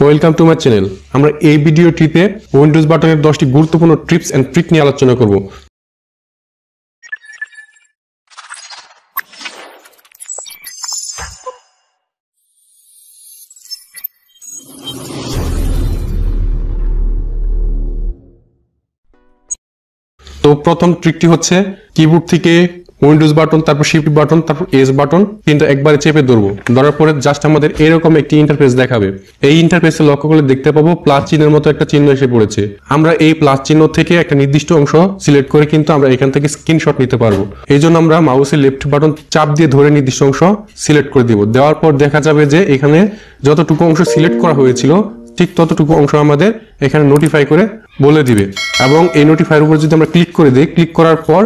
Welcome to my channel. আমরা এই ভিডিওটিতে উইন্ডোজ বাটনের 10টি গুরুত্বপূর্ণ টিপস এন্ড ট্রিক নিয়ে আলোচনা করব। তো প্রথম ট্রিকটি হচ্ছে কিবোর্ড থেকে উইন্ডোজ বাটন, তারপর শিফট বাটন, তারপর এস বাটন কিন্তু একবারে চেপে ধরবো। ধরার পরে জাস্ট আমাদের এরকম একটি ইন্টারফেস দেখাবে। এই ইন্টারফেসে লক্ষ্য করলে দেখতে পাবো প্লাস চিহ্নের মতো একটা চিহ্ন এসে পড়েছে। আমরা এই প্লাস চিহ্ন থেকে একটা নির্দিষ্ট অংশ সিলেক্ট করে কিন্তু আমরা এখান থেকে স্ক্রিনশট নিতে পারবো। এই জন্য আমরা মাউসের লেফট বাটন চাপ দিয়ে ধরে নির্দিষ্ট অংশ সিলেক্ট করে দিব। দেওয়ার পর দেখা যাবে যে এখানে যতটুকু অংশ সিলেক্ট করা হয়েছিল ঠিক ততটুকু অংশ আমাদের এখানে নোটিফাই করে বলে দিবে। এবং এই নোটিফাইয়ের উপর যদি আমরা ক্লিক করে দিই, ক্লিক করার পর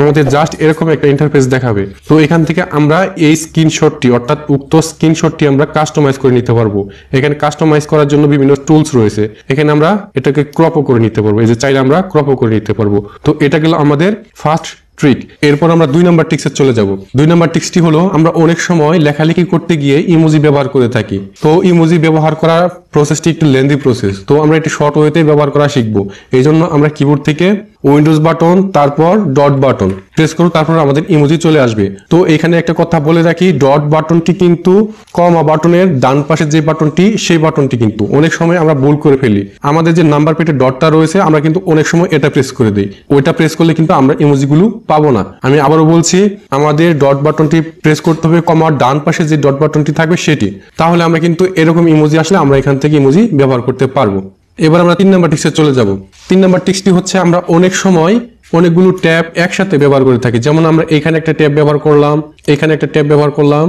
আমাদের জাস্ট এরকম একটা ইন্টারফেস দেখাবে। তো এখান থেকে আমরা এই স্ক্রিনশটটি অর্থাৎ উক্ত স্ক্রিনশটটি আমরা কাস্টমাইজ করে নিতে পারবো। এখানে কাস্টমাইজ করার জন্য বিভিন্ন টুলস রয়েছে। এখানে আমরা এটাকে ক্রপও করে নিতে পারবো। এই যে চাইলে আমরা ক্রপও করে নিতে পারবো। তো এটা গেল আমাদের ফার্স্ট ট্রিক। এরপর আমরা 2 নাম্বার টিক্সে চলে যাব। 2 নাম্বার টিক্সটি হলো আমরা অনেক সময় লেখালেখি করতে গিয়ে ইমোজি ব্যবহার করে থাকি। তো ইমোজি ব্যবহার করার প্রসেসটি একটু লেন্দি প্রসেস। তো আমরা একটি শর্ট ওয়েতে ব্যবহার করা শিখবো। এই জন্য আমরা কিবোর্ড থেকে উইন্ডোজ বাটন তারপর ডট বাটন প্রেস করব, তারপর আমাদের ইমোজি চলে আসবে। তো এখানে একটা কথা বলে রাখি, ডট বাটনটি কিন্তু কমা বাটনের ডান পাশে যে বাটনটি সেই বাটনটি কিন্তু অনেক সময় আমরা ভুল করে ফেলি। আমাদের যে নাম্বার প্লেটে ডটটা রয়েছে আমরা কিন্তু অনেক সময় এটা প্রেস করে দিই। ওইটা প্রেস করলে কিন্তু আমরা ইমোজিগুলো পাবো না। আমি আবারও বলছি, আমাদের ডট বাটনটি প্রেস করতে হবে কমা ডান পাশে যে ডট বাটনটি থাকবে সেটি। তাহলে আমরা কিন্তু এরকম ইমোজি আসলে আমরা এখান থেকে ইমোজি ব্যবহার করতে পারবো। এবার আমরা 3 নাম্বার টিক্সে চলে যাব। 3 নাম্বার টিক্সটি হচ্ছে আমরা অনেক সময় অনেকগুলো ট্যাব একসাথে ব্যবহার করে থাকি। যেমন আমরা এখানে একটা ট্যাব ব্যবহার করলাম, এখানে একটা ট্যাব ব্যবহার করলাম,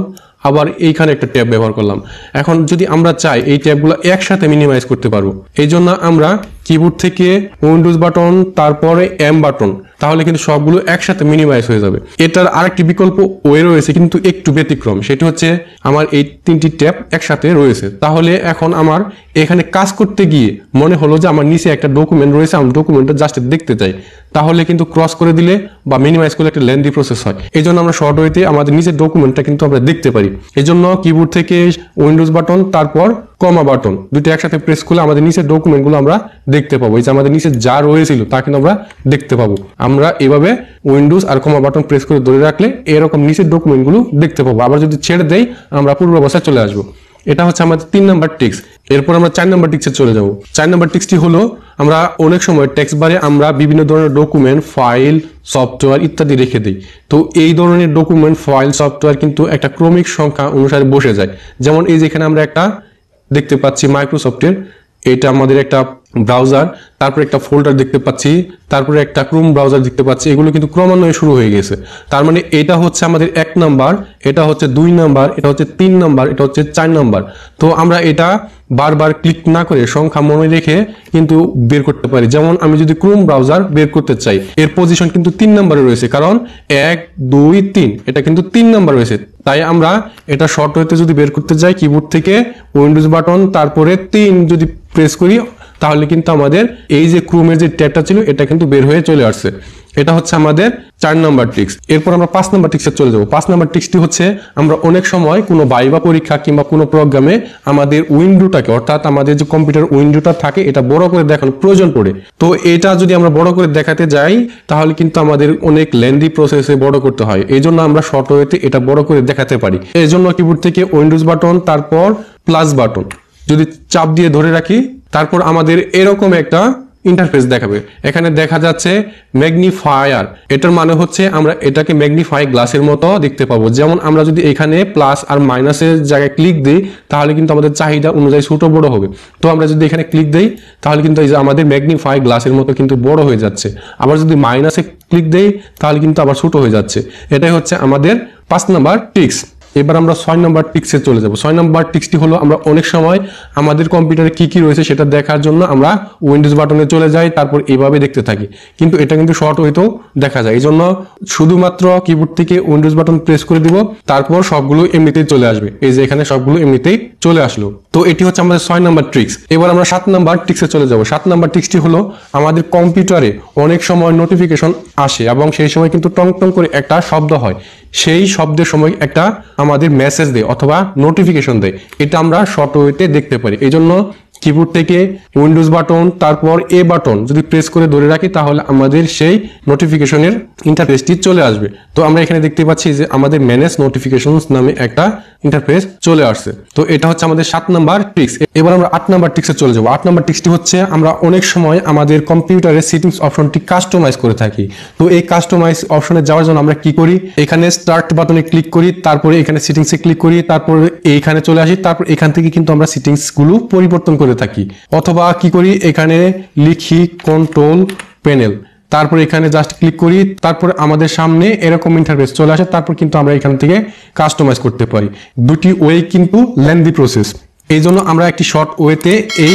আবার এইখানে একটা ট্যাব ব্যবহার করলাম। এখন যদি আমরা চাই এই ট্যাবগুলো একসাথে মিনিমাইজ করতে পারবো। এই জন্য আমরা কিবোর্ড থেকে উইন্ডোজ বাটন তারপরে এম বাটন, তাহলে কিন্তু সবগুলো একসাথে মিনিমাইজ হয়ে যাবে। এটার আরেকটি বিকল্প ওয়ে রয়েছে কিন্তু একটু ব্যতিক্রম, সেটি হচ্ছে আমার এই 3টি ট্যাব একসাথে রয়েছে। তাহলে এখন আমার এখানে কাজ করতে গিয়ে মনে হলো যে আমার নিচে একটা ডকুমেন্ট রয়েছে, আমি ডকুমেন্টটা জাস্ট দেখতে চাই, তাহলে কিন্তু ক্রস করে দিলে বা মিনিমাইজ করলে একটা লেন্দি প্রসেস হয়। এই জন্য আমরা শর্ট ওয়েতে আমাদের নিচের ডকুমেন্টটা কিন্তু আমরা দেখতে পারি। এই জন্য কিবোর্ড থেকে উইন্ডোজ বাটন তারপর কমা বাটন দুটো একসাথে প্রেস করলে আমাদের নিচের ডকুমেন্টগুলো আমরা দেখতে পাবো। এই যে আমাদের নিচে যা রয়েছিল তা কিন্তু আমরা দেখতে পাবো। আমরা এভাবে উইন্ডোজ আর কমা বাটন প্রেস করে ধরে রাখলে এরকম নিচের ডকুমেন্টগুলো দেখতে পাবো। আবার যদি ছেড়ে দেই আমরা পূর্ব অবস্থায় চলে আসবো। এটা হচ্ছে আমাদের 3 নাম্বার টিক্স। এরপর আমরা 4 নাম্বার টিক্সে চলে যাব। 4 নাম্বার টিক্সটি হলো আমরা অনেক সময় টেক্সট বারে আমরা বিভিন্ন ধরনের ডকুমেন্ট, ফাইল, সফটওয়্যার ইত্যাদি রেখে দিই। তো এই ধরনের ডকুমেন্ট, ফাইল, সফটওয়্যার কিন্তু একটা ক্রমিক সংখ্যা অনুসারে বসে যায়। যেমন এই যেখানে আমরা একটা দেখতে পাচ্ছি মাইক্রোসফটের, এটা আমাদের একটা ব্রাউজার, তারপরে একটা ফোল্ডার দেখতে পাচ্ছি, তারপরে একটা ক্রোম ব্রাউজার দেখতে পাচ্ছি। এগুলো কিন্তু ক্রমান্বয়ে শুরু হয়ে গেছে। তার মানে এটা হচ্ছে আমাদের 1 নাম্বার, এটা হচ্ছে 2 নাম্বার, এটা হচ্ছে 3 নাম্বার, এটা হচ্ছে 4 নাম্বার। তো আমরা এটা বারবার ক্লিক না করে সংখ্যা মনে রেখে কিন্তু বের করতে পারি। যেমন আমি যদি ক্রোম ব্রাউজার বের করতে চাই, এর পজিশন কিন্তু 3 নাম্বারে রয়েছে, কারণ 1 2 3 এটা কিন্তু 3 নাম্বার রয়েছে। তাই আমরা এটা শর্ট ওয়েতে যদি বের করতে যাই, কিবোর্ড থেকে উইন্ডোজ বাটন তারপরে 3 যদি প্রেস করি, তাহলে কিন্তু আমাদের এই যে ক্রোমের যে ট্যাবটা ছিল এটা কিন্তু বের হয়ে চলে আসছে। এটা হচ্ছে আমাদের 4 নাম্বার টিক্স। এরপর আমরা 5 নাম্বার টিক্সে চলে যাব। 5 নাম্বার টিক্সটি হচ্ছে আমরা অনেক সময় কোনো ভাইভা পরীক্ষা কিংবা কোনো প্রোগ্রামে আমাদের উইন্ডোটাকে অর্থাৎ আমাদের যে কম্পিউটার উইন্ডোটা থাকে এটা বড় করে দেখানোর প্রয়োজন পড়ে। তো এটা যদি আমরা বড় করে দেখাতে যাই তাহলে কিন্তু আমাদের অনেক লেন্দি প্রসেসে বড় করতে হয়। এই জন্য আমরা শর্ট ওয়েতে এটা বড় করে দেখাতে পারি। এই জন্য কিবোর্ড থেকে উইন্ডোজ বাটন তারপর প্লাস বাটন যদি চাপ দিয়ে ধরে রাখি, তারপর আমাদের এরকম একটা ইন্টারফেস দেখাবে। এখানে দেখা যাচ্ছে ম্যাগনিফায়ার। এটার মানে হচ্ছে আমরা এটাকে ম্যাগনিফাই গ্লাসের মতো দেখতে পাবো। যেমন আমরা যদি এখানে প্লাস আর মাইনাসের জায়গায় ক্লিক দিই তাহলে কিন্তু আমাদের চাহিদা অনুযায়ী ছোট বড় হবে। তো আমরা যদি এখানে ক্লিক দিই তাহলে কিন্তু এই যে আমাদের ম্যাগনিফাই গ্লাসের মতো কিন্তু বড় হয়ে যাচ্ছে। আবার যদি মাইনাসে ক্লিক দিই তাহলে কিন্তু আবার ছোট হয়ে যাচ্ছে। এটাই হচ্ছে আমাদের 5 নাম্বার টিক্স। এবার আমরা 6 নাম্বার টিক্সে চলে যাব। 6 নাম্বার টিক্সটি হলো আমরা অনেক সময় আমাদের কম্পিউটারে কি কি রয়েছে সেটা দেখার জন্য আমরা উইন্ডোজ বাটনে চলে যাই, তারপর এইভাবে দেখতে থাকি। কিন্তু এটা কিন্তু শর্ট ওয়েতেও দেখা যায়। এই জন্য শুধুমাত্র কিবোর্ড থেকে উইন্ডোজ বাটন প্রেস করে দিব, তারপর সবগুলো এমনিতেই চলে আসবে। এই যে এখানে সবগুলো এমনিতেই চলে আসলো। তো এটি হচ্ছে আমাদের 6 নাম্বার ট্রিক্স। এবার আমরা 7 নাম্বার ট্রিক্সে চলে যাব। 7 নাম্বার ট্রিক্সটি হলো আমাদের কম্পিউটারে অনেক সময় নোটিফিকেশন আসে এবং সেই সময় কিন্তু টং টং করে একটা শব্দ হয়। সেই শব্দের সময় একটা আমাদের মেসেজ দেয় অথবা নোটিফিকেশন দেয়, এটা আমরা শর্ট ওয়েতে দেখতে পারি। এই জন্য কিবোর্ড থেকে উইন্ডোজ বাটন তারপর এ বাটন যদি প্রেস করে ধরে রাখি তাহলে আমাদের সেই নোটিফিকেশনের ইন্টারফেসটি চলে আসবে। তো আমরা এখানে দেখতে পাচ্ছি যে আমাদের ম্যানেজ নোটিফিকেশনস নামে একটা ইন্টারফেস চলে আসছে। তো এটা হচ্ছে আমাদের 7 নাম্বার ট্রিক্স। এবার আমরা 8 নাম্বার ট্রিক্সে চলে যাব। 8 নাম্বার ট্রিক্সটি হচ্ছে আমরা অনেক সময় আমাদের কম্পিউটারের সেটিংস অপশনটি কাস্টমাইজ করে থাকি। তো এই কাস্টমাইজ অপশনে যাওয়ার জন্য আমরা কি করি, এখানে স্টার্ট বাটনে ক্লিক করি, তারপরে এখানে সেটিংসে ক্লিক করি, তারপরে এইখানে চলে আসি, তারপর এখান থেকে কিন্তু আমরা সেটিংস গুলো পরিবর্তন করে থাকি। অথবা কি করি, এখানে লিখি কন্ট্রোল প্যানেল, তারপর এখানে জাস্ট ক্লিক করি, তারপর আমাদের সামনে এরকম ইন্টারফেস চলে আসে, তারপর কিন্তু আমরা এখান থেকে কাস্টমাইজ করতে পারি। দুটি ওয়ে কিন্তু লেন্দি প্রসেস। এই জন্য আমরা একটি শর্ট ওয়েতে এই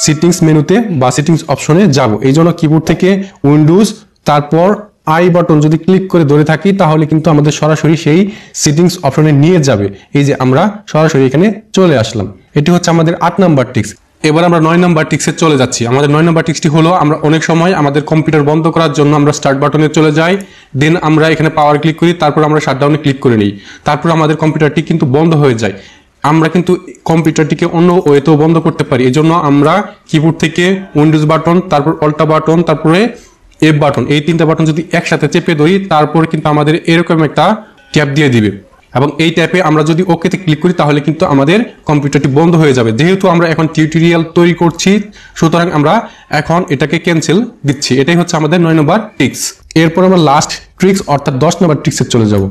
সেটিংস মেনুতে বা সেটিংস অপশনে যাব। এই জন্য কিবোর্ড থেকে উইন্ডোজ তারপর আই বাটন যদি ক্লিক করে ধরে থাকি তাহলে কিন্তু আমাদের সরাসরি সেই সেটিংস অপশনে নিয়ে যাবে। এই যে আমরা সরাসরি এখানে চলে আসলাম। এটি হচ্ছে আমাদের 8 নাম্বার ট্রিক্স। এবার আমরা 9 নাম্বার ট্রিক্সে চলে যাচ্ছি। আমাদের 9 নাম্বার ট্রিক্সটি হলো আমরা অনেক সময় আমাদের কম্পিউটার বন্ধ করার জন্য আমরা স্টার্ট বাটনে চলে যাই, দেন আমরা এখানে পাওয়ার ক্লিক করি, তারপর আমরা শাটডাউনে ক্লিক করে নিই, তারপর আমাদের কম্পিউটারটি কিন্তু বন্ধ হয়ে যায়। আমরা কিন্তু কম্পিউটারটিকে অন্য ওয়েতেও বন্ধ করতে পারি। এই জন্য আমরা কিবোর্ড থেকে উইন্ডোজ বাটন তারপর অল্টা বাটন তারপরে এফ বাটন, এই 3টা বাটন যদি একসাথে চেপে ধরি তারপর কিন্তু আমাদের এরকম একটা ট্যাপ দিয়ে দিবে, এবং এই ট্যাপে আমরা যদি ওকেতে ক্লিক করি তাহলে কিন্তু আমাদের কম্পিউটারটি বন্ধ হয়ে যাবে। যেহেতু আমরা এখন টিউটোরিয়াল তৈরি করছি সুতরাং আমরা এখন এটাকে ক্যান্সেল দিচ্ছি। এটাই হচ্ছে আমাদের 9 নম্বর ট্রিক্স। এরপর আমরা লাস্ট ট্রিক্স অর্থাৎ 10 নম্বর ট্রিক্সে চলে যাব।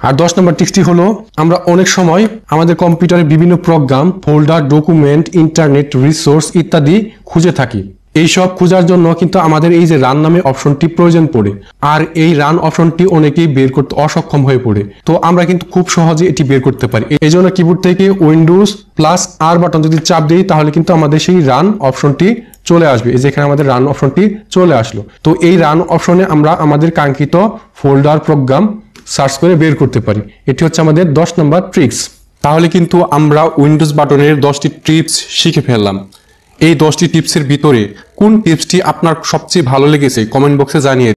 আর 10 নম্বর ট্রিক্সটি হলো আমরা অনেক সময় আমাদের কম্পিউটারে বিভিন্ন program, folder, document, internet resource ইত্যাদি খুঁজে থাকি। এইসব খোঁজার জন্য কিন্তু আমাদের এই যে রান নামে অপশনটি প্রয়োজন পড়ে, আর এই রান অপশনটি অনেকেই বের করতে অসক্ষম হয়ে পড়ে। তো আমরা কিন্তু খুব সহজে এটি বের করতে পারি। এই জন্য কিবোর্ড থেকে উইন্ডোজ প্লাস আর বাটন যদি চাপ দিই তাহলে কিন্তু আমাদের সেই রান অপশনটি চলে আসবে। এই যে এখানে আমাদের রান অপশনটি চলে আসলো। তো এই রান অপশনে আমরা আমাদের কাঙ্ক্ষিত ফোল্ডার, প্রোগ্রাম সার্চ করে বের করতে পারি। এটি হচ্ছে আমাদের 10 নম্বর ট্রিক্স। তাহলে কিন্তু আমরা উইন্ডোজ বাটনের 10টি টিপস শিখে ফেললাম। এই 10টি টিপসের ভিতরে কোন টিপসটি আপনার সবচেয়ে ভালো লেগেছে কমেন্ট বক্সে জানিয়ে